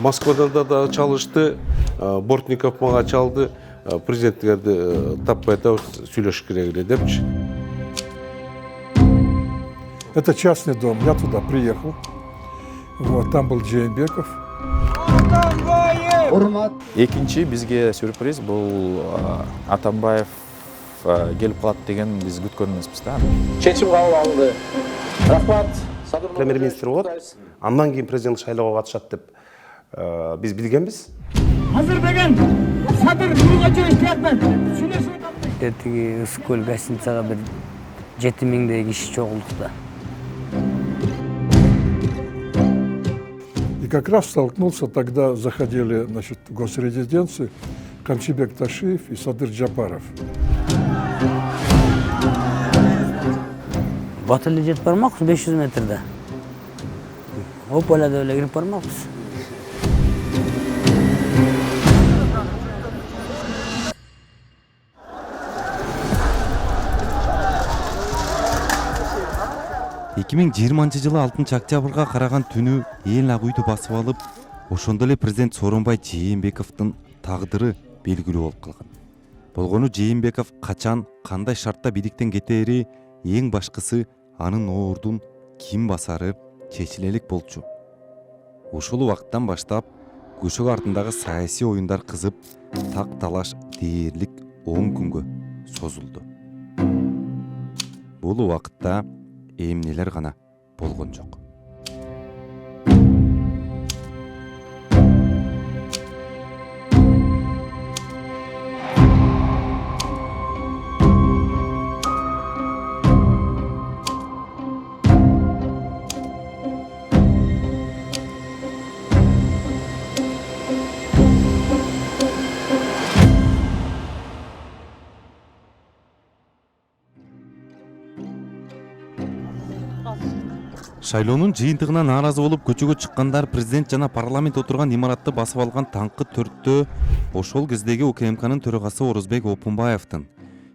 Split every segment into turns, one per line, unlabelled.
Москвадан да чалышты, Бортников мага чалды, президенттерди таппай атабыз, сүйлөшүш керек эле депчи.
Это частный дом, я туда приехал, вот, там был Джейнбеков.
Экинчи бизге сюрприз бул Атамбаев келип калат деген биз күткөн эмеспиз да.
Чечим кабыл алынды. Рахмат.
Премьер-министр болот, андан кийин президент шайлоого катышат деп биз билгенбиз.
Hazır деген садыр буга жөн кетмек.
Тиги Ысык-Көл гостиницага бир 7000дей киши чогулду да.
И как раз столкнулся, тогда заходили, значит, в госрезиденцию Камчибек Ташиев и Садыр Джапаров.
Бат эле жетип бармакпыз 500 метрде. Оп эле деп эле кирип бармакпыз.
жылы 6 октябрга караган түнү эл ак үйдү басып алып, ошондо эле президент Сооронбай Жээнбековдун тагдыры белгилүү болуп калган. Болгону Жээнбеков качан, кандай шартта бийликтен кетери, эң башкысы анын ордун ким басары чечиле элек болчу. Ушул убакыттан баштап көшөк артындагы саясий оюндар кызып, так талаш дээрлик 10 күнгө созулду. Бул убакытта эмнелер гана болгон жок. Шайлоонун жыйынтыгына нааразы болуп көчөгө чыккандар президент жана парламент отурган имаратты басып алган таңкы төрттө ошол кездеги УКМКнын төрагасы Орозбек Опунбаевдин,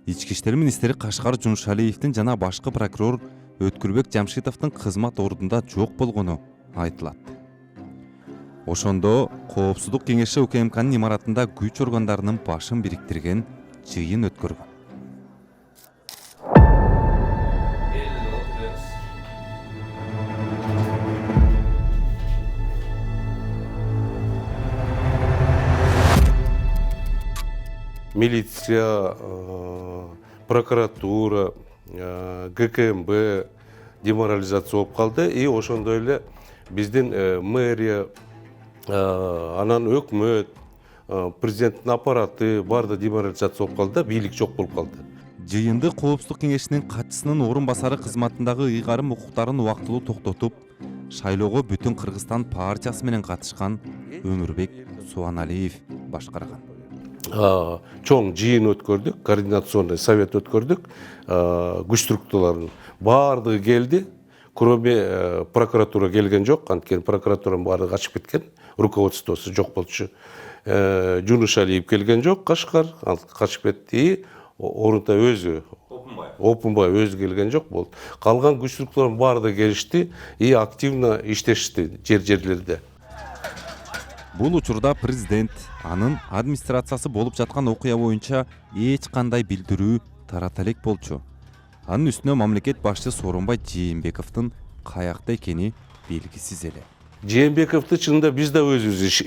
ички иштер министри Кашкар Жумшалиевдин жана башкы прокурор Өткүрбек Жамшитовдун кызмат ордунда жок болгону айтылат. Ошондо Коопсуздук кеңеши УКМКнын имаратында күч органдарынын башын бириктирген жыйын өткөргөн.
Милиция, прокуратура, ГКМБ деморализация болуп калды. И ошондой эле биздин мэрия, анан өкмөт, президенттин аппараты баарды деморализация болуп калды, бийлик жок болуп калды.
Жыйынды Коопсуздук кеңешинин катчысынын орун басары кызматындагы ыйгарым укуктарын убактылуу токтотуп, шайлоого бүтүн Кыргызстан партиясы менен катышкан Өмүрбек Субаналиев башкарган.
Чоң жыйын өткөрдүк, координационный совет өткөрдүк, күч структураларынын баардыгы келди, кроме прокуратура келген жок, анткени прокуратуранын баары качып кеткен, руководствосу жок болчу. Жунушалиев келген жок, Кашкар качып кетти, орунта өзү Опунбай өзү келген жок болду. Калган күч структураларынын баардыгы келишти и активно иштешти жерлерде.
Бул учурда президент анын администрациясы болуп жаткан окуя боюнча эч кандай билдирүү тарата элек болчу. Анын үстүнө мамлекет башчысы Сооронбай Жээнбековдун каякта экени белгисиз эле.
Жээнбековду чынында биз да өзүбүз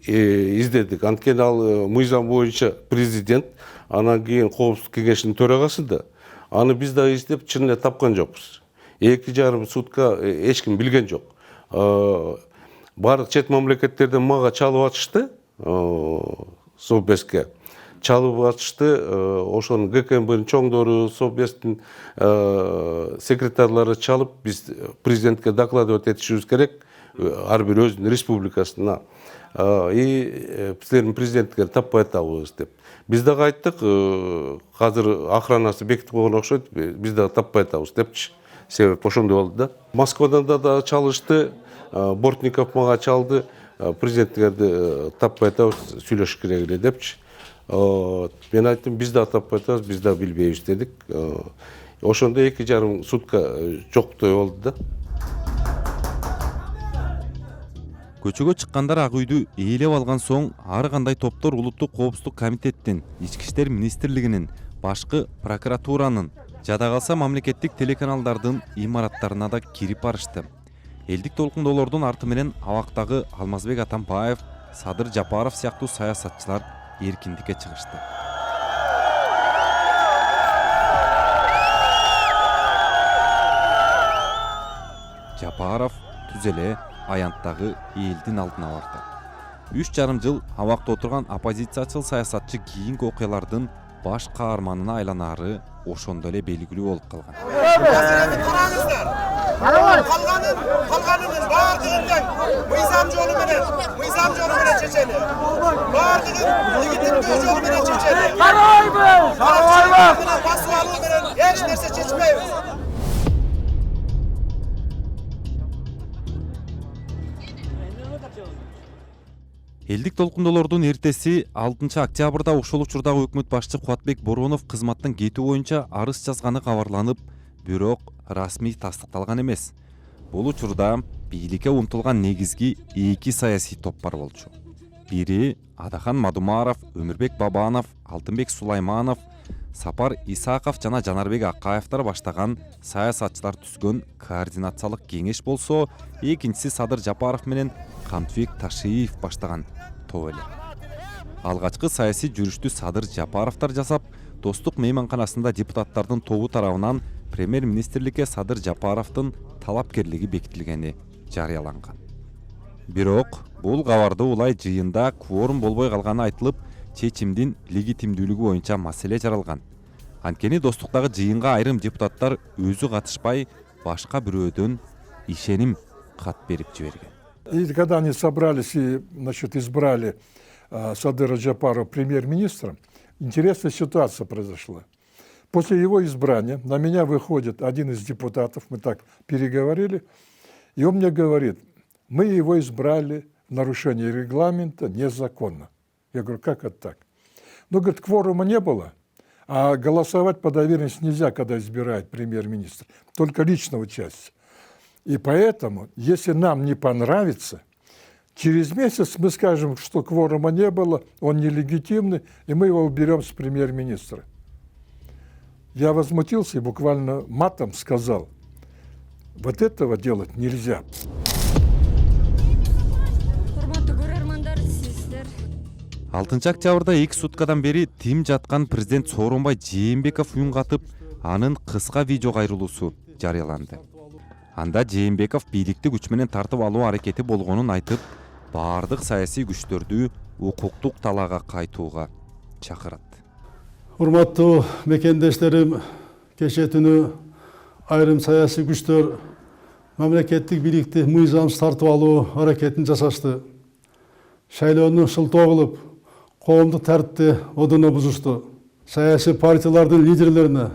издедик. Анткени ал мыйзам боюнча президент, анан кийин Коопсуздук кеңешинин төрагасы да. Аны биз да издеп чын эле тапкан жокпуз. 2,5 сутка эч ким билген жок. Барлык чет мамлекеттерден мага чалып атышты, Совбезге. Чалып атышты, ошонун ГКМБнын чоңдору, Совбездин секретарлары чалып, биз президентке докладывать этишибиз керек, ар бир өзүнүн республикасына. И силердин президентке таппай атабыз деп. Биз дагы айттык, азыр охранасы бекитип койгон окшойт, биз дагы таппай атабыз депчи. Себеп ошондой болду да. Москвадан да чалышты, Бортников мага чалды, президенттерди таппай атабыз, сүйлөшүш керек эле депчи. Мен айттым, биз да таппай атабыз, биз да билбейбиз дедик. Ошондо 2,5 сутка жоктой болду да.
Көчөгө чыккандар ак үйдү ээлеп алган соң ар кандай топтор улуттук коопсуздук комитеттин, ички иштер министрлигинин, башкы прокуратуранын, жада калса мамлекеттик телеканалдардын имараттарына да кирип барышты. Элдик толкундоолордун арты менен абактагы Алмазбек Атамбаев, Садыр Жапаров сыяктуу саясатчылар эркиндикке чыгышты. Жапаров түз эле аянттагы элдин алдына барды. 3,5 жыл абакта отурган оппозициячыл саясатчы кийинки окуялардын баш каарманына айланары ошондо эле белгилүү болуп калган.
Kalganımız bağırdığından mıyzam yolu mene çeçeli. Bağırdığın legitimli yolu mene çeçeli. Karaymış! Karaymış! Basualı mene hiç nerse çeçmeyiz.
Элдик толкундоолордун эртеси 6 октябрда ошол учурдагы өкмөт башчы Кубатбек Боронов кызматтан кетүү боюнча арыз жазганы кабарланып, бирок расмий тастыкталган эмес. Бул учурда бийликке умтулган негизги 2 саясий топ бар болчу. Бири Адахан Мадумаров, Өмүрбек Бабанов, Алтынбек Сулайманов, Сапар Исаков жана Жанарбек Акаевтар баштаган саясатчылар түзгөн координациялык кеңеш болсо, экинчиси Садыр Жапаров менен Камтбек Ташиев баштаган топ эле. Алгачкы саясий жүрүштү Садыр Жапаровтар жасап, Достук мейманканасында депутаттардын тобу тарабынан премьер-министрликке Садыр Жапаровдун талапкерлиги бекитилгени жарыяланган. Бирок бул кабарды улай жыйында кворум болбой калганы айтылып, чечимдин легитимдүүлүгү боюнча маселе жаралган. Анткени Достуктагы жыйынга айрым депутаттар өзү катышпай, башка бирөөдөн ишеним кат берип жиберген.
И когда они собрались и, значит, избрали Садыра Жапарова премьер-министром, интересная ситуация произошла. После его избрания на меня выходит один из депутатов, мы так переговорили, и он мне говорит, мы его избрали в нарушении регламента незаконно. Я говорю, как это так? Ну, говорит, кворума не было, а голосовать по доверенности нельзя, когда избирает премьер-министр, только лично участие. И поэтому, если нам не понравится, через месяц мы скажем, что кворума не было, он нелегитимный, и мы его уберем с премьер-министра. Я возмутился и буквально матом сказал, вот этого делать нельзя.
6 октябрда 2 суткадан бери тим жаткан президент Сооронбай Жээнбеков уюн катып, анын кыска видео кайрылуусу жарыяланды. Анда Жээнбеков бийликти күч менен тартып алуу аракети болгонун айтып, баардык саясий күчтөрдү укуктук талаага кайтууга чакырат.
Урматтуу мекендештерим, кечээ түнү айрым саясий күчтөр мамлекеттик бийликти мыйзамсыз тартып алуу аракетин жасашты. Шайлоону шылтоо кылып, коомдук тартипти одоно бузушту. Саясий партиялардын лидерлерине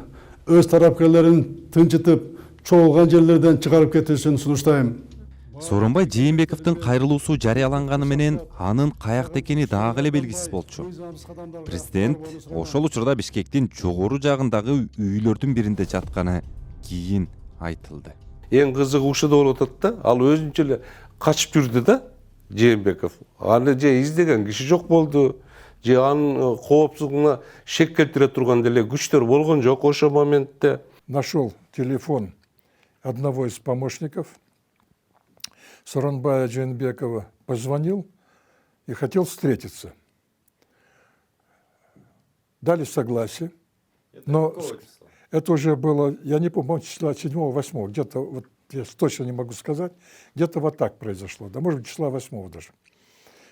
өз тарапкерлерин тынчытып, чогулган жерлерден чыгарып кетүүсүн сунуштайм.
Сооронбай Жээнбековдун кайрылуусу жарыяланганы менен анын каякта экени дагы эле белгисиз болчу. Президент ошол учурда Бишкектин жогору жагындагы үйлөрдүн биринде жатканы кийин айтылды.
Эң кызыгы ушуда болуп атат да, ал өзүнчө эле качып жүрдү да Жээнбеков. Аны же издеген киши жок болду, же анын коопсуздугуна шек келтире турган деле күчтөр болгон жок ошол моментте.
Нашел телефон одного из помощников Сооронбая Жээнбекова, позвонил и хотел встретиться. Дали согласие, но это уже было, я не помню, числа 7-8, где-то, вот я точно не могу сказать, где-то вот так произошло, да может быть числа 8 даже.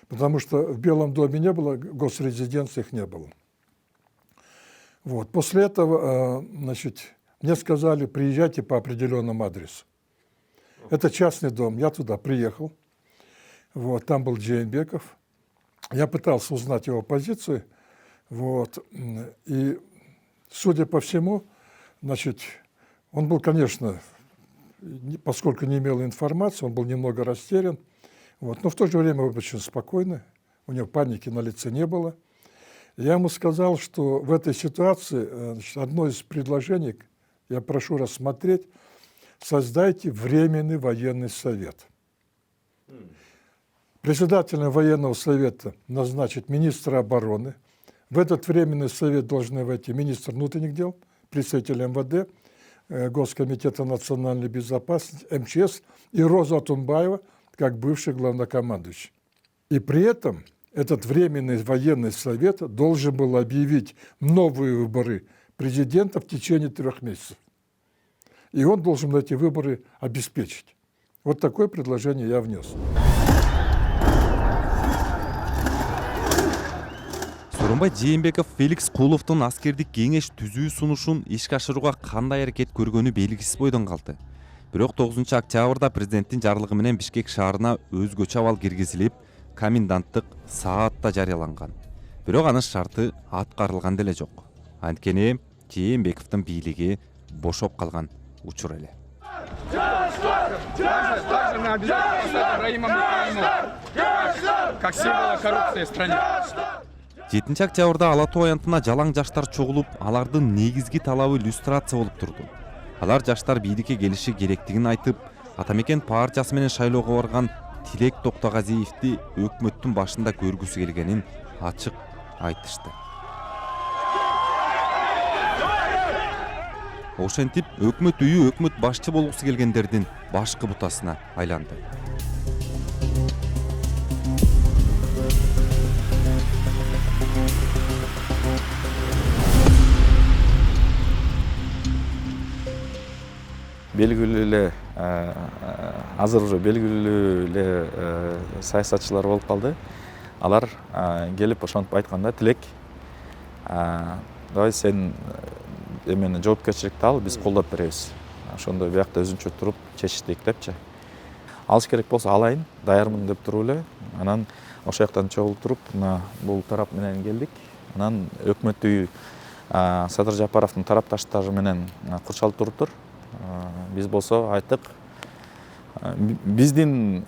Потому что в Белом доме не было, госрезиденции их не было. Вот. После этого, значит, мне сказали, приезжайте по определенному адресу. Это частный дом, я туда приехал, вот, там был Жээнбеков. Я пытался узнать его позицию, вот, и, судя по всему, значит, он был, конечно, поскольку не имел информации, он был немного растерян, вот, но в то же время очень спокойный, у него паники на лице не было. Я ему сказал, что в этой ситуации, значит, одно из предложений, я прошу рассмотреть, создайте временный военный совет. Председателем военного совета назначить министра обороны. В этот временный совет должны войти министр внутренних дел, представитель МВД, Госкомитета национальной безопасности, МЧС и Роза Атунбаева, как бывший главнокомандующий. И при этом этот временный военный совет должен был объявить новые выборы президента в течение 3 месяцев. И он должен эти выборы обеспечить. Вот такое предложение я внес.
Сооронбай Жээнбеков Феликс Куловдун аскердик кеңеш түзүү сунушун ишке ашырууга кандай аракет көргөнү белгисиз бойдон калды. Бирок 9 октябрда президенттин жарлыгы менен Бишкек шаарына өзгөчө абал киргизилип, коменданттык саат да жарыяланган. Бирок анын шарты аткарылган деле жок. Анткени Жээнбековдун бийлиги бошоп калган учур эле. 7 октябрда Ала Тоо аянтына жалаң жаштар чогулуп, алардын негизги талабы люстрация болуп турду. Алар жаштар бийликке келиши керектигин айтып, Атамекен партиясы менен шайлоого барган Тилек Токтогазиевди өкмөттүн башында көргүсү келгенин ачык айтышты. Ошентип, өкмөт үйү өкмөт башчы болгусу келгендердин башкы бутасына айланды.
Белгилүү эле азыр уже белгилүү эле саясатчылар болуп калды. Алар келип ошентип айтканда, Тилек, давай сен эмени жоопкерчиликти ал, биз колдоп беребиз. Ошондо биякта өзүнчө туруп чечиштик депчи. Алыш керек болсо алайын, даярмын деп туруп эле. Анан ошол жактан чогулуп туруп, мына бул тарап менен келдик. Анан өкмөт үйү Садыр Жапаровдун тарапташтары менен курчалып туруптур. Биз болсо айттык, биздин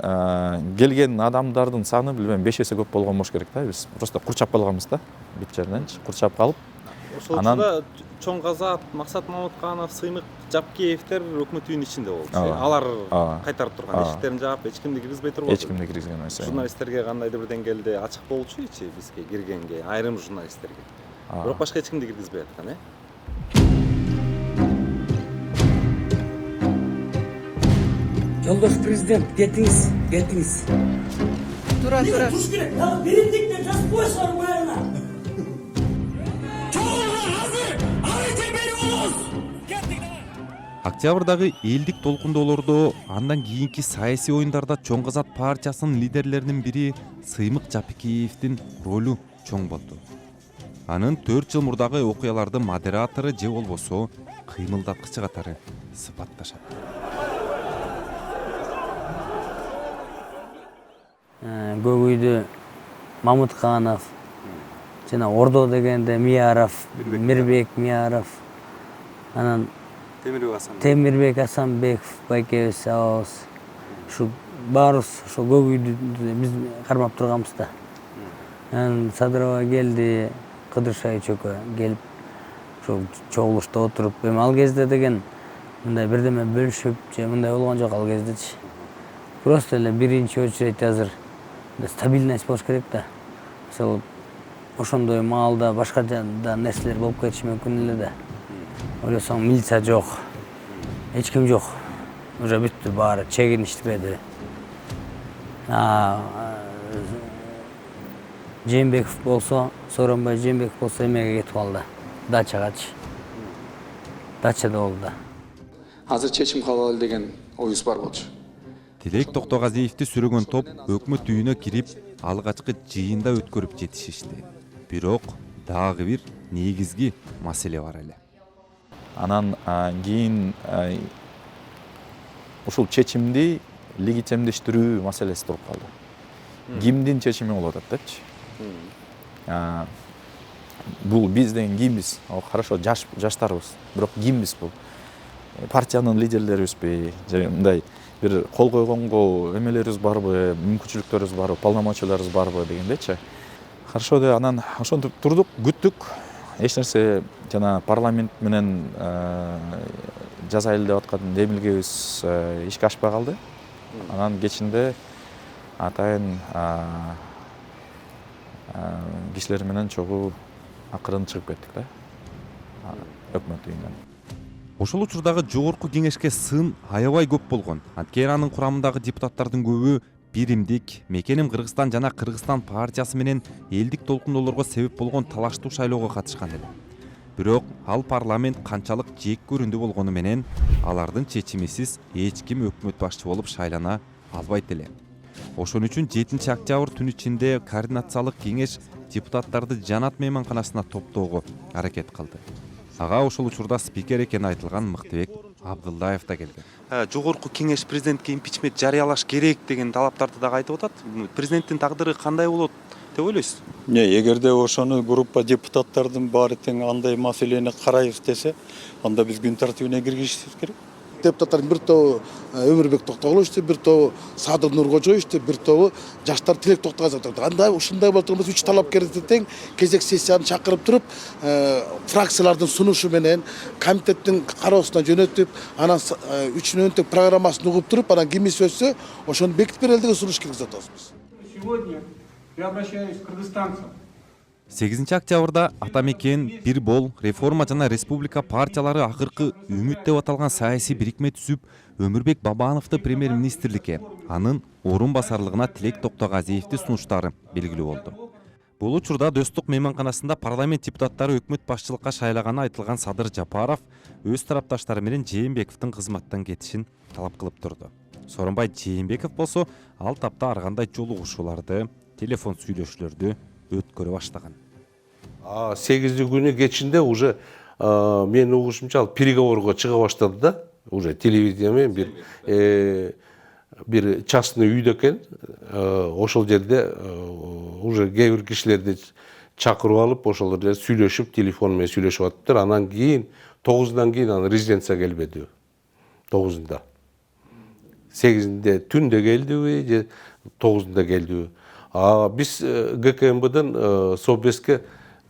келген адамдардын саны билбейм 5 эсе көп болгон болуш керек да. Биз просто курчап калганбыз да, бүт жерденчи курчап калып.
Анан Чоң Казат, Максат Мамутканов, Сыймык Жапкеевтер өкмөт үйүнүн ичинде болду. Алар кайтарып турган, эшиктерин жаап, эч кимди киргизбей турбоду.
Эч кимди киргизген эмес.
Журналисттерге кандайдыр бир деңгээлде ачык болчу ичи бизге киргенге, айрым журналисттерге. Бирок башка эч кимди киргизбей аткан,
Жолдош президент, кетиңиз.
Тура. Туш керек. Бириндикте жазып коюшуңар баарына. Чоңуңар азыр, аракет берип болобуз. Кеттик давай.
Октябрдагы элдик толкундоолордо, андан кийинки саясий оюндарда Чоң Казат партиясынын лидерлеринин бири Сыймык Жапкеевдин ролу чоң болду. Анын 4 жыл мурдагы окуялардын модератору же болбосо кыймылдаткычы катары сыпатташат.
Көк үйдө Мамутканов, жана Ордо дегенде Мияров, Мирбек Мияров, анан Темирбек Асанбеков, байкебиз абабыз. Ушу баарыбыз ошо көк үйдү биз кармап турганбыз да. Анан Садырова келди, Кыдыршай чөкө келип, ошо чогулушта отуруп, эми ал кезде деген мындай бирдеме бөлүшүп же мындай болгон жок ал кездечи. Просто эле биринчи очередь азыр стабильность болуш керек да. Мисалы ошондой маалда башка да нерселер болуп кетиши мүмкүн эле да. Ойлосоң милиция жок. Эч ким жок. Уже бүттү баары чегинишпеди. Жээнбеков болсо, Сооронбай Жээнбеков болсо эмеге кетип калды. Дачагачы. Дачада болду да.
Азыр чечим кабыл алалы деген оюбуз бар болчу.
Тилек Токтогазиевди сүрөгөн топ өкмөт үйүнө кирип, алгачкы жыйында өткөрүп жетишишти. Бирок дагы бир негизги маселе бар эле.
Анан кийин ушул чечимди легитимдештирүү маселеси туруп калды. Кимдин чечими болуп атат депчи. Бул биз деген кимбиз? Хорошо, жаштарбыз. Бирок кимбиз бул? Партиянын лидерлерибизби? Же мындай бир кол койгонго эмелерибиз барбы, мүмкүнчүлүктөрүбүз барбы, полномочияларыбыз барбы дегендечи. Хорошо деп анан ошентип турдук, күттүк. Эч нерсе жана парламент менен жазайлы деп аткан демилгебиз ишке ашпай калды. Анан кечинде атайын кишилер менен чогуу акырын чыгып кеттик да өкмөт үйүнөн.
Ошол учурдагы жогорку кеңешке сын аябай көп болгон. Анткени анын курамындагы депутаттардын көбү биримдик, Мекеним Кыргызстан жана Кыргызстан партиясы менен элдик толкундоолорго себеп болгон талаштуу шайлоого катышкан эле. Бирок ал парламент канчалык жек көрүндү болгону менен алардын чечимисиз эч ким өкмөт башчы болуп шайлана албайт эле. Ошон үчүн 7 октябрь түнү ичинде координациялык кеңеш депутаттарды Жанат мейманканасына топтоого аракет кылды. Ага ошол учурда спикер экени айтылган Мыктыбек Абдылдаев да келди.
Жогорку кеңеш президентке импичмент жарыялаш керек деген талаптарды дагы айтып атат. Президенттин тагдыры кандай болот деп ойлойсуз?
Эгерде ошону группа депутаттардын баары тең андай маселени карайбыз десе, анда биз күн тартибине киргизишибиз керек.
Депутаттардың бір тобы Өмірбек Тоқтоғұлов ішті, бір тобы Садыр Нұрғожа ішті, бір тобы жаштар Тілек Тоқтағазов ішті. Андай ушундай болуп турганбыз, 3 талапкерди тең кезек сессияны чакырып туруп, фракциялардын сунушу менен комитеттин кароосуна жөнөтүп, анан 3-үнүн тең программасын угуп туруп, анан ким сөзсө, ошону бекитип берели деген сунуш киргизип атабыз.
Сегодня я обращаюсь к кыргызстанцам.
8 октябрда Атамекен, Бир бол, Реформа жана Республика партиялары акыркы Үмүт деп аталган саясий бирикме түзүп, Өмүрбек Бабановду премьер-министрликке, анын орун басарлыгына Тилек Токтогазиевди сунуштары белгилүү болду. Бул учурда Достук мейманканасында парламент депутаттары өкмөт башчылыкка шайлаганы айтылган Садыр Жапаров өз тарапташтары менен Жээнбековдун кызматтан кетишин талап кылып турду. Сооронбай Жээнбеков болсо ал тапта ар кандай жолугушууларды, телефон сүйлөшүүлөрдү өткөрө баштаган.
8 күнү кечинде уже мен угушумча ал переговорго чыга баштады да, уже телевидение менен бир частный үйдө экен. Ошол жерде уже кээ бир кишилерди чакырып алып, ошол жерде сүйлөшүп, телефон менен сүйлөшүп атыптыр. Анан кийин 9-дан кийин анын резиденцияга келбеди. 9-да. 8-inde түндө келдиби же 9-да келдиби? Биз ГКМБден Собеске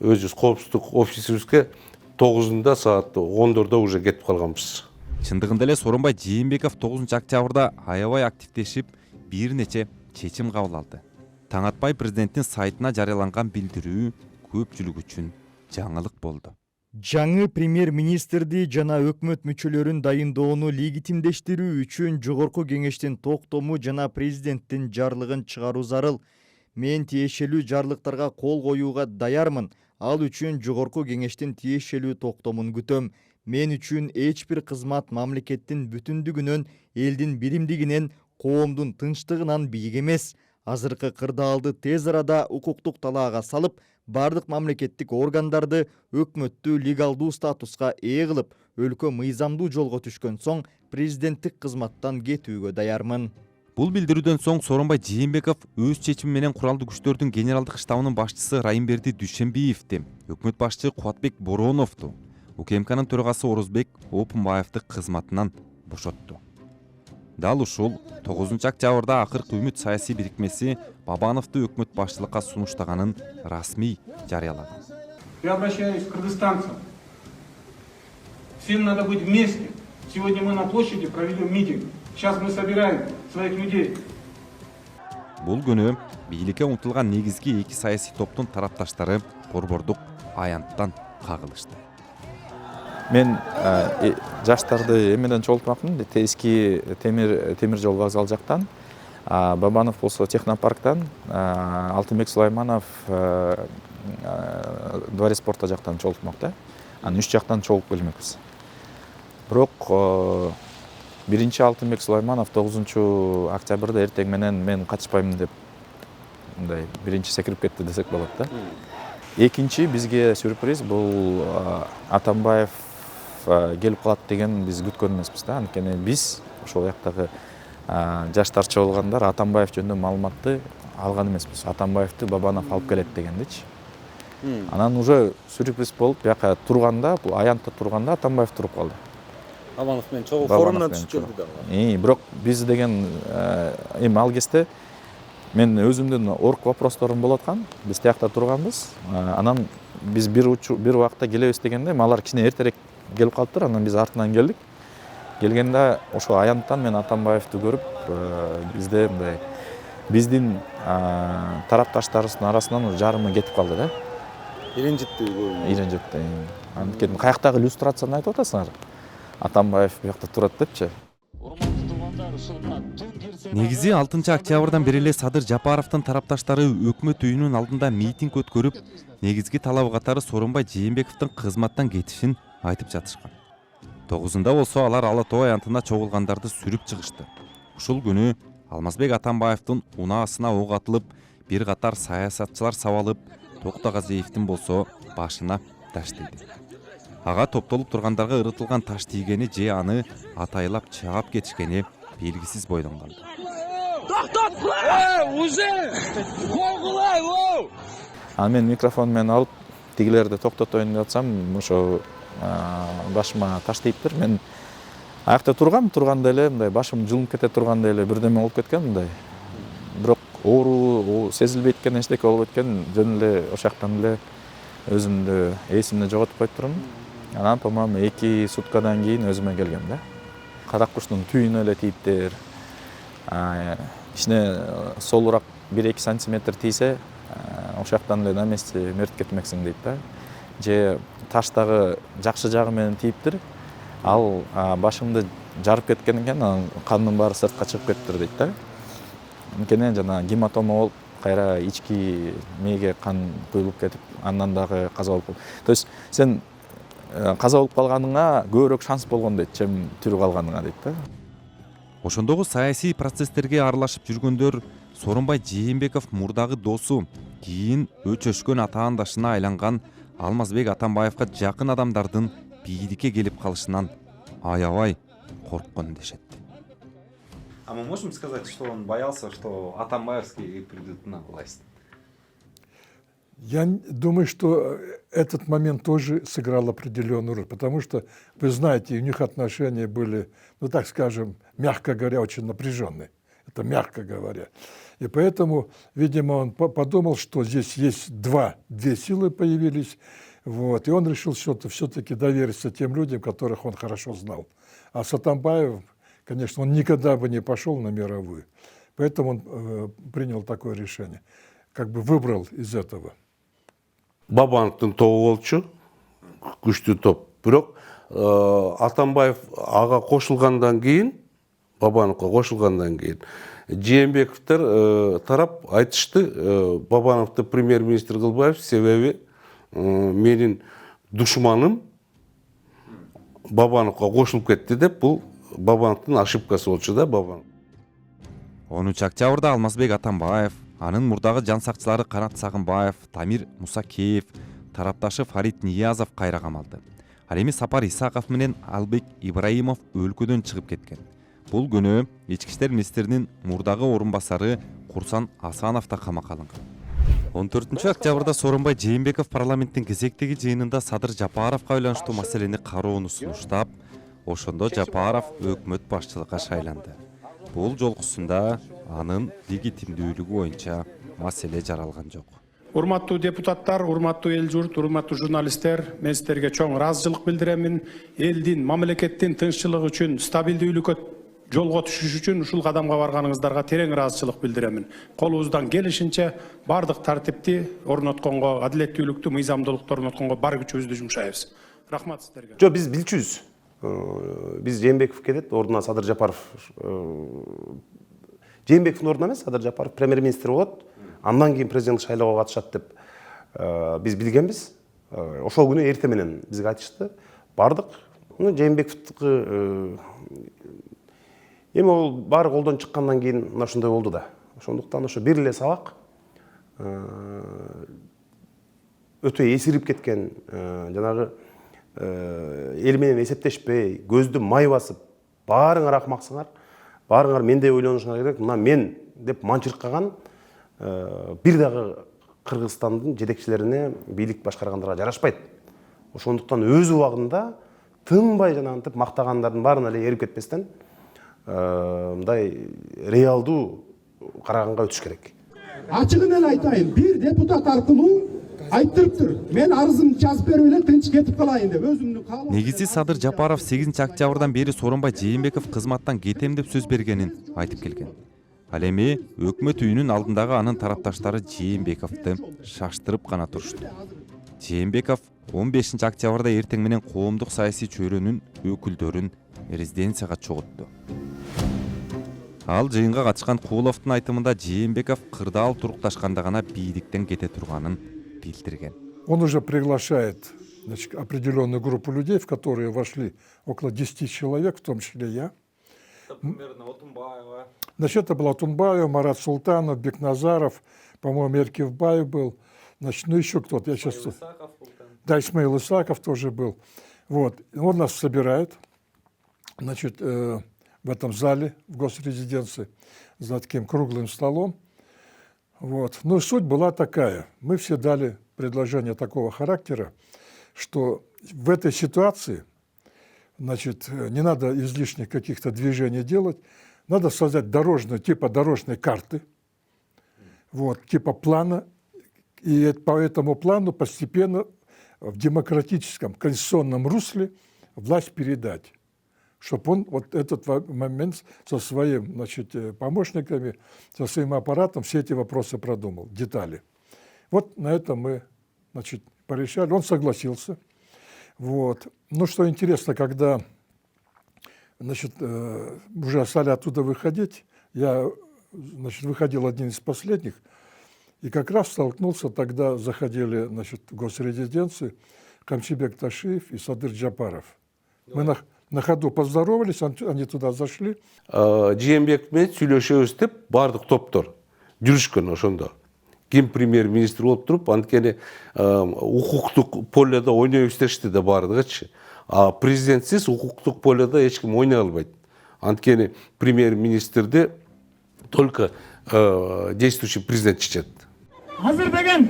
өзүбүз коопсуздук офисибизге 9-да саат 14-да уже кетип калганбыз.
Чындыгында эле Сооронбай Жээнбеков 9 октябрда аябай активдешип, бир нече чечим кабыл алды. Таң атпай президенттин сайтына жарыяланган билдирүү көпчүлүк үчүн жаңылык болду.
Жаңы премьер-министрди жана өкмөт мүчөлөрүн дайындоону легитимдештирүү үчүн жогорку кеңештин токтому жана президенттин жарлыгын чыгаруу зарыл. Мен тиешелүү жарлыктарга кол коюуга даярмын. Ал үчүн жогорку кеңештин тиешелүү токтомун күтөм. Мен үчүн эч бир кызмат мамлекеттин бүтүндүгүнөн, элдин биримдигинен, коомдун тынчтыгынан бийик эмес. Азыркы кырдаалды тез арада укуктук талаага салып, бардык мамлекеттик органдарды өкмөттү легалдуу статуска ээ кылып, өлкө мыйзамдуу жолго түшкөн соң президенттик кызматтан кетүүгө даярмын.
Бул билдирүүдөн соң Сооронбай Жээнбеков өз чечими менен куралдуу күчтөрдүн генералдык штабынын башчысы Райымберди Дүйшөнбиевди, өкмөт башчы Кубатбек Бороновду, УКМКнын төрагасы Орозбек Опунбаевди кызматынан бошотту. Дал ушул 9 октябрда акыркы Үмүт саясий бирикмеси Бабановду өкмөт башчылыкка сунуштаганын расмий жарыялаган.
Я обращаюсь к кыргызстанцам. Всем надо быть вместе. Сегодня мы на площади проведем митинг. Сейчас мы собираем своих людей.
Бул күнү бийликке умтулган негизги эки саясий топтун тарапташтары борбордук аянттан кагылышты.
Мен жаштарды эмеден чогултмакмын. Эски темир жол вокзал жактан, Бабанов болсо технопарктан, Алтынбек Сулайманов дворец спорта жактан чогултмакта. Анан 3 жактан чогулуп келмекпиз. Бирок биринчи Алтынбек Сулайманов 9 октябрда эртең менен мен катышпаймын деп мындай биринчи секирип кетти десек болот да. Экинчи бизге сюрприз бул Атамбаев келип калат деген биз күткөн эмеспиз да. Анткени биз ошол жактагы жаштар чогулгандар Атамбаев жөнүндө маалыматты алган эмеспиз. Атамбаевди Бабанов алып келет дегендичи. Анан уже сюрприз болуп, бияка турганда, бул аянтта турганда Атамбаев туруп калды.
Бабанов менен чогуу форумдан түшүп келди дагы.
Бирок биз деген эми ал кезде мен өзүмдүн орк вопросторум болуп аткан. Биз тиякта турганбыз. Анан биз бир убакта келебиз дегенде, алар кичине эртерээк келип калыптыр. Анан биз артынан келдик. Келгенде ошо аянттан мен Атамбаевди көрүп, бизде мындай биздин тарапташтарыбыздын арасынан жарымы кетип калды да.
Иренжитти көбү.
Иренжитти. Анткени каяктагы иллюстрацияны айтып атасыңар. Атамбаев буякта турат депчи.
Негизи 6 октябрдан бери эле Садыр Жапаровдун тарапташтары өкмөт үйүнүн алдында митинг өткөрүп, негизги талабы катары Сооронбай Жээнбековдун кызматтан кетишин айтып жатышкан. 9-ында болсо алар Ала Тоо аянтына чогулгандарды сүрүп чыгышты. Ушул күнү Алмазбек Атамбаевдин унаасына ок атылып, бир катар саясатчылар сабалып, Токтогазиевдин болсо башына таш тийди. Ага топтолуп тургандарга ырытылган таш тийгени же аны атайлап чаап кетишкени белгисиз бойдон калды.
Токтот! Уже! Колгулай!
Ал мен микрофон менен алып, тигилерди токтотоюн деп атсам, ошо башыма таш тийиптир. Мен аякта турганда эле мындай башым жылынып кете турганда эле бирдеме болуп кеткен мындай. Бирок оору сезилбейт экен, эчтеке болбойт экен, жөн эле ошол жактан эле өзүмдү эсимди жоготуп коюптурмун. Анан по-моему 2 суткадан кийин өзүмө келгем да. Карак куштун түйүнө эле тийиптир. Ичине солураак 1-2 сантиметр тийсе, ошол жактан эле на месте мертип кетмексиң дейт да. Же таштагы жакшы жагы менен тийиптир. Ал башымды жарып кеткен экен, анан кандын баары сыртка чыгып кетиптир дейт да. Анткени жана гематома болуп, кайра ички мээге кан куюлуп кетип, андан дагы каза болуп калды. То есть сен каза болуп калганыңа көбүрөөк шанс болгон дейт, чем тирүү калганыңа дейт да.
Ошондогу саясий процесстерге аралашып жүргөндөр Сооронбай Жээнбеков мурдагы досу, кийин өчөшкөн атаандашына айланган Алмазбек Атамбаевга жакын адамдардын бийликке келип калышынан аябай корккон дешет.
А мы можем сказать, что он боялся, что Атамбаевские придут на власть?
Я думаю, что этот момент тоже сыграл определенную роль, потому что, вы знаете, у них отношения были, ну так скажем, мягко говоря, очень напряженные. Это мягко говоря. И поэтому, видимо, он подумал, что здесь есть две силы появились, вот, и он решил все-таки довериться тем людям, которых он хорошо знал. А с Атамбаевым, конечно, он никогда бы не пошел на мировую. Поэтому он принял такое решение, как бы выбрал из этого.
Бабановдун тобу болчу, күчтүү топ. Бирок Атамбаев ага кошулгандан кийин, Бабановго кошулгандан кийин, Жээнбековдор тарап айтышты, Бабановду премьер-министр кылбайбыз, себеби менин душманым Бабановго кошулуп кетти деп, бул Бабановдун ошибкасы болчу да, Бабанов.
10 октябрда Алмазбек Атамбаев, анын мурдагы жан сакчылары Канат Сагынбаев, Тамир Мусакеев, тарапташы Фарид Ниязов кайра камалды. Ал эми Сапар Исаков менен Албек Ибраимов өлкөдөн чыгып кеткен. Бул күнү ички иштер министринин мурдагы орун басары Курсан Асанов да камакка алынган. 14 октябрда Сооронбай Жээнбеков парламенттин кезектеги жыйынында Садыр Жапаровго байланыштуу маселени кароону сунуштап, ошондо Жапаров өкмөт башчылыкка шайланды. Бул жолкусунда анын легитимдүүлүгү боюнча маселе жаралган жок.
Урматтуу депутаттар, урматтуу эл журт, урматтуу журналисттер, мен сиздерге чоң ыраазычылык билдиремин. Элдин, мамлекеттин тынччылыгы үчүн, стабилдүүлүккө жолго түшүш үчүн ушул кадамга барганыңыздарга терең ыраазычылык билдиремин. Колубуздан келишинче бардык тартипти орнотконго, адилеттүүлүктү, мыйзамдуулукту орнотконго бар күчүбүздү жумшайбыз. Рахмат сиздерге.
Жок, биз билчүбүз. Биз Жээнбеков келет, ордуна Садыр Жапаров. Жээнбековдун ордуна эмес, Садыр Жапаров премьер-министр болот. Андан кийин президент шайлоого катышат деп биз билгенбиз. Ошол күнү эрте менен бизге айтышты. Бардык. Жээнбековдуку эми ол баары колдон чыккандан кийин ошондой болду да. Ошондуктан ошо бир эле сабак өтө эсирип кеткен, жанагы эл менен эсептешпей, көздү май басып, баарыңар акмаксыңар, баарыңар мендей ойлонушуңар керек, мына мен деп манчыркаган бир дагы Кыргызстандын жетекчилерине, бийлик башкаргандарга жарашпайт. Ошондуктан өз убагында тынбай жанагынтип мактагандардын баарына эле эрип кетпестен мындай реалдуу караганга өтүш керек.
Ачыгын эле айтайын, бир депутат аркылуу айттырыптыр. Мен арызымды жазып берип эле тынч кетип калайын деп өзүмдүн каалоо.
Негизи Садыр Жапаров 8 октябрдан бери Сооронбай Жээнбеков кызматтан кетем деп сөз бергенин айтып келген. Ал эми өкмөт үйүнүн алдындагы анын тарапташтары Жээнбековду шаштырып гана турушту. Жээнбеков 15 октябрда эртең менен коомдук саясий чөйрөнүн өкүлдөрүн резиденцияга чогултту. Ал жыйынга катышкан Кууловдун айтымында Жээнбеков кырдаал турукташканда гана бийликтен кете турганын билдирген.
Он уже приглашает, значит, определенную группу людей, в которые вошли около 10 человек, в том числе я.
Примерно Отунбаева.
Значит, это был Отунбаев, Марат Султанов, Бекназаров, по-моему, Эркивбаев был. Значит, ну еще кто-то. Я сейчас... Да, Исмаил Исаков тоже был. Вот. Он нас собирает, значит, в этом зале, в госрезиденции, за таким круглым столом. Вот. Ну, суть была такая. Мы все дали предложение такого характера, что в этой ситуации, значит, не надо излишних каких-то движений делать, надо создать типа дорожной карты, вот, типа плана, и по этому плану постепенно в демократическом конституционном русле власть передать, чтобы он вот этот момент со своим, значит, помощниками, со своим аппаратом все эти вопросы продумал, детали. Вот на этом мы, значит, порешали. Он согласился. Вот. Ну, что интересно, когда, значит, уже стали оттуда выходить, я, значит, выходил один из последних, и как раз столкнулся, тогда заходили, значит, в госрезиденцию Камчибек Ташиев и Садыр Джапаров. Мы на ходу поздоровались, они туда зашли.
Жээнбеков менен сүйлөшөбүз деп бардык топтор жүрүшкөн ошондо. Ким премьер-министр болуп туруп, анткени укуктук поледа ойной иштешти да бардыгычы. А президентсиз укуктук поледа эч ким ойной албайт. Анткени премьер-министрди только действующий президент чечет.
Азыр деген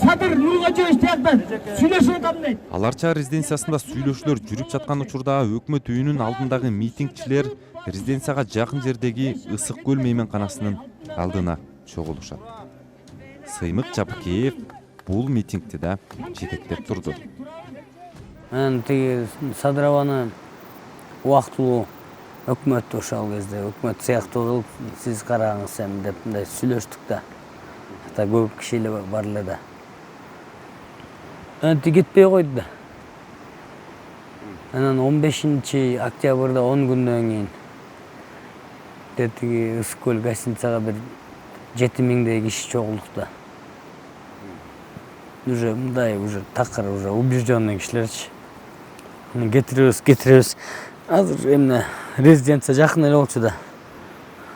Садыр Нургожоевич тияктан сүйлөшүп атам дейт.
Аларча резиденциясында сүйлөшүүлөр жүрүп жаткан учурда өкмөт үйүнүн алдындагы митингчилер резиденцияга жакын жердеги Ысык көл мейманканасынын алдына чогулушат. Сыймык Жапкеев бул митингти да жетектеп турду.
Мен тиги Садырованы убактылуу өкмөт ошол кезде өкмөт сыяктуу кылып сиз караңыз эми деп мындай сүйлөштүк да. Ата көп киши эле бар эле да. Анты кетпей койду да. Анан 15 октябрда 10 күндөн кийин тиги Ысык көл гостиницага бир 7000 киши чогулдук да. Уже мындай уже такыр уже убежденный кишилерчи. Кетиребиз. Азыр эмне резиденция жакын эле болчу да.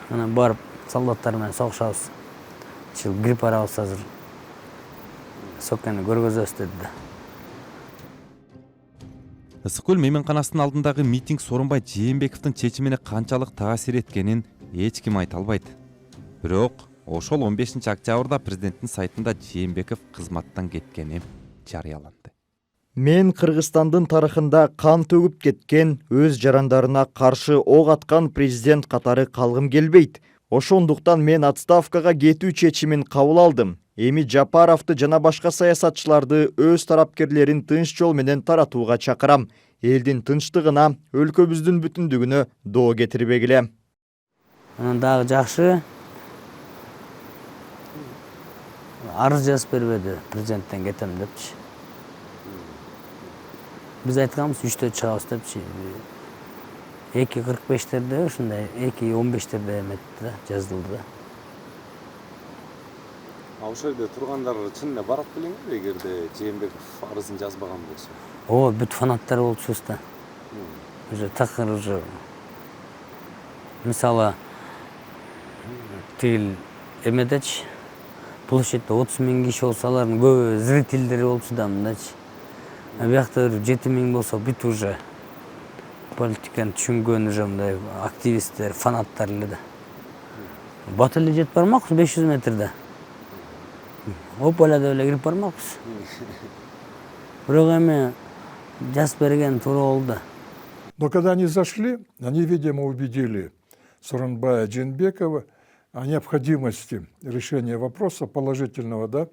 Анан барып солдаттар менен согушабыз. Грипп арабыз азыр. Сокканы көргөзөбүз деди да.
Ысык көл мейманканасынын алдындагы митинг Сооронбай Жээнбековдун чечимине канчалык таасир эткенин эч ким айта албайт. Бирок ошол 15 октябрда президенттин сайтында Жээнбеков кызматтан кеткени жарыяланды.
Мен Кыргызстандын тарыхында кан төгүп кеткен, өз жарандарына каршы ок аткан президент катары калгым келбейт. Ошондуктан мен отставкага кетүү чечимин кабыл алдым. Эми Жапаровду жана башка саясатчыларды өз тарапкерлерин тынч жол менен таратууга чакырам. Элдин тынчтыгына, өлкөбүздүн бүтүндүгүнө доо кетирбегиле.
Анан дагы жакшы арыз жазып бербеди президенттен кетем депчи. Биз айтканбыз 3-тө чыгабыз депчи. 2:45-терде ушундай 2:15-терде эметти да, жаздылды да.
Ошол жерде тургандар чын эле барат белеңби эгерде Жээнбеков арызын жазбаган болсо?
Бүт фанаттар болчубуз да. Уже такыр уже. Мисалы тил эмедечи площадьте 30 000 киши болсо алардын көбү зрительдери болчу да мындачы. Биякта 7 000 болсо бүт уже политиканы түшүнгөн уже мындай активисттер, фанаттар эле да. Бат эле жетип бармакпыз 500 метрде. Ополада эле кирип бармакпыз. Бирок эми жазып берген туура болду.
Но когда они зашли, они, видимо, убедили Сооронбая Жээнбекова о необходимости решения вопроса положительного, да,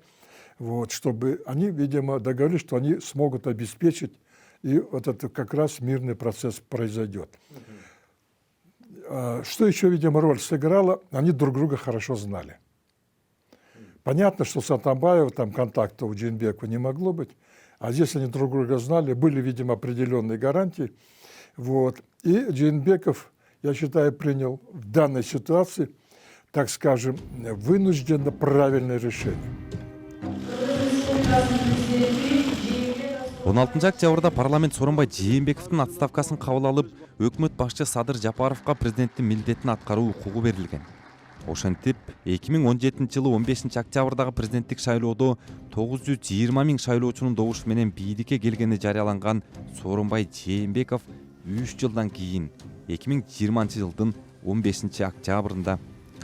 вот, чтобы они, видимо, договорились, что они смогут обеспечить, и вот это как раз мирный процесс произойдет. Что еще, видимо, роль сыграла? Они друг друга хорошо знали. Понятно, что с Атамбаевым там контакта у Джейнбекова не могло быть, а здесь они друг друга знали, были, видимо, определенные гарантии. Вот. И Джейнбеков, я считаю, принял в данной ситуации, так скажем, вынужденно правильное решение.
16 октябрда парламент Сооронбай Жээнбековдун отставкасын кабыл алып, өкмөт башчы Садыр Жапаровго президенттин милдетин аткаруу укугу берилген. Ошентип 2017 жылы 15 октябрдагы президенттик шайлоодо 920 миң шайлоочунун добушу менен бийликке келгени жарыяланган Сооронбай Жээнбеков 3 жылдан кийин 2020 жылдын 15 октябрында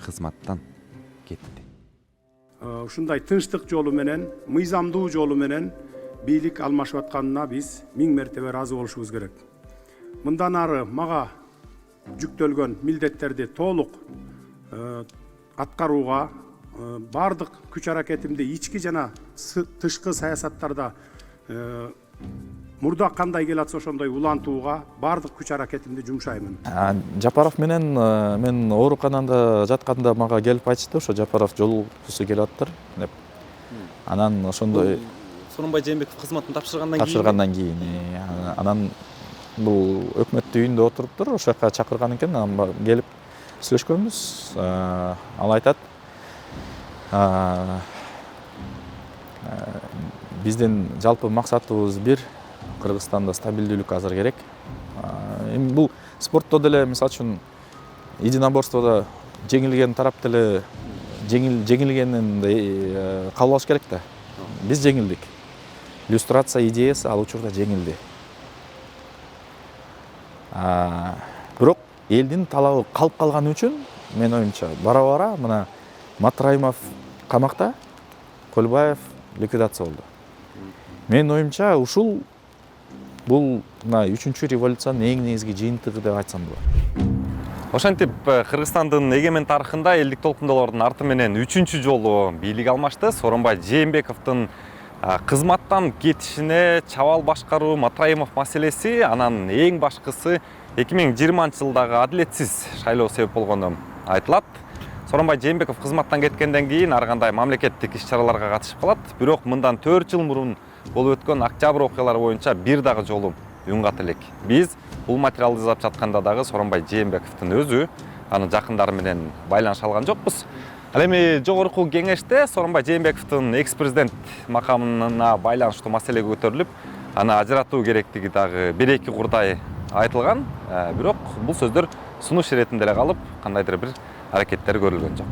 кызматтан кетти.
Ушундай тынчтык жолу менен, мыйзамдуу жолу менен бийлик алмашып атканына биз 1000 мертебе ыраазы болушубуз керек. Мындан ары мага жүктөлгөн милдеттерди толук аткарууга, бардык күч аракетимди ички жана тышкы саясаттарда мурда кандай келатса ошондой улантууга бардык күч аракетимди жумшаймын.
Жапаров менен мен ооруканада жатканда мага келип айтышты, ошо Жапаров жолугусу келиптыр деп. Анан ошондой
Сооронбай Жээнбеков кызматын тапшыргандан
кийин анан бул өкмөттүн үйүндө отуруптур, ошол жака чакырган экен, анан келип сүйлөшкөнбүз. Ал айтат, биздин жалпы максатыбыз бир, Кыргызстанда стабилдүүлүк азыр керек. Эми бул спортто деле, мисалы үчүн, единоборстводо жеңилген тарап деле жеңилгенин кабыл алыш керек да. Биз жеңилдик. Иллюстрация идеясы ал учурда жеңилди. Бирок элдин талабы калып калганы үчүн, мен оюмча, бара-бара мына Матраимов камакта, Көлбаев ликвидация болду. Мен оюмча, ушул бул мына 3-чү революциянын эң негизги жыйынтыгы деп айтсам болот.
Ошентип Кыргызстандын эгемен тарыхында элдик толкундолордун арты менен 3-чү жолу бийлик алмашты. Сооронбай Жээнбековдун кызматтан кетишине чабал башкаруу, Матраимов маселеси, анан эң башкысы 2020 жылдагы адилетсиз шайлоо себеп болгону айтылат. Сооронбай Жээнбеков кызматтан кеткенден кийин ар кандай мамлекеттик иш-чараларга катышып калат. Бирок мындан 4 жыл мурун болуп өткөн октябрь окуялары боюнча бир дагы жолу уюнгат элек. Биз бул материалды жазып жатканда дагы Сооронбай Жээнбековдун өзү анын жакындары менен байланыш алган жокпуз. Ал эми жогорку кеңеште Сооронбай Жээнбековдун экс-президент макамына байланыштуу маселе көтөрүлүп, аны ажыратуу керектиги дагы 1-2 курдай айтылган. Бирок бул сөздөр сунуш иретинде эле калып, кандайдыр бир аракеттер көрүлгөн жок.